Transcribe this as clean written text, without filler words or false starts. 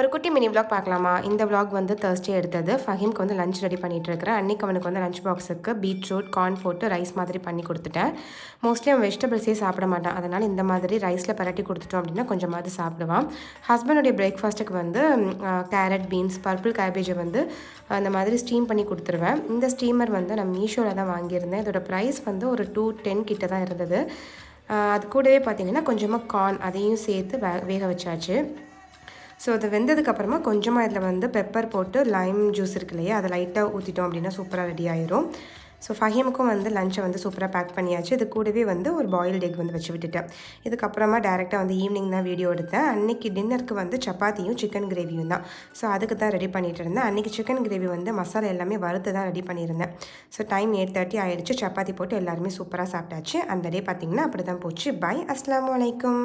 ஒரு குட்டி mini vlog பார்க்கலாமா? இந்த விளாக் வந்து Thursday எடுத்தது. ஃபஹீம்க்கு வந்து லஞ்ச் ரெடி பண்ணிகிட்ருக்கிறேன். அன்றைக்கி அவனுக்கு வந்து லஞ்ச் பாக்ஸுக்கு பீட்ரூட், கார்ன் போட்டு ரைஸ் மாதிரி பண்ணி கொடுத்துட்டேன். மோஸ்ட்லி அவன் வெஜிடபிள்ஸே சாப்பிட மாட்டான். அதனால் இந்த மாதிரி ரைஸில் பரட்டி கொடுத்துட்டோம் அப்படின்னா கொஞ்சமாவது சாப்பிடுவான். ஹஸ்பண்டுடைய பிரேக்ஃபாஸ்ட்டுக்கு வந்து கேரட், பீன்ஸ், பர்பிள் கேபேஜை வந்து அந்த மாதிரி ஸ்டீம் பண்ணி கொடுத்துருவேன். இந்த ஸ்டீமர் வந்து நான் மீஷோவில் தான் வாங்கியிருந்தேன். இதோட ப்ரைஸ் வந்து ஒரு 210 கிட்ட தான் இருந்தது. அது கூடவே பார்த்திங்கன்னா கொஞ்சமாக கார்ன் அதையும் சேர்த்து வேக வச்சாச்சு. ஸோ அது வெந்ததுக்கப்புறமா கொஞ்சமாக இதில் வந்து பெப்பர் போட்டு லைம் ஜூஸ் இருக்கு இல்லையா, அதை லைட்டாக ஊற்றிட்டோம் அப்படின்னா சூப்பராக ரெடி ஆயிரும். ஸோ ஃபஹீமுக்கும் வந்து லஞ்சை வந்து சூப்பராக பேக் பண்ணியாச்சு. இது கூடவே வந்து ஒரு பாயில்டு எக் வந்து வச்சு விட்டுட்டேன். இதுக்கப்புறமா டேரெக்டாக வந்து ஈவினிங் தான் வீடியோ எடுத்தேன். அன்றைக்கி டின்னருக்கு வந்து சப்பாத்தியும் சிக்கன் கிரேவியும் தான். ஸோ அதுக்கு தான் ரெடி பண்ணிகிட்டு இருந்தேன். அன்றைக்கி சிக்கன் கிரேவி வந்து மசாலா எல்லாமே வறுத்து தான் ரெடி பண்ணியிருந்தேன். ஸோ டைம் 8:30 ஆகிடுச்சு. சப்பாத்தி போட்டு எல்லாருமே சூப்பராக சாப்பிட்டாச்சு. அந்த டே பார்த்திங்கன்னா அப்படி தான் போச்சு. பை. அஸ்ஸலாமு அலைக்கும்.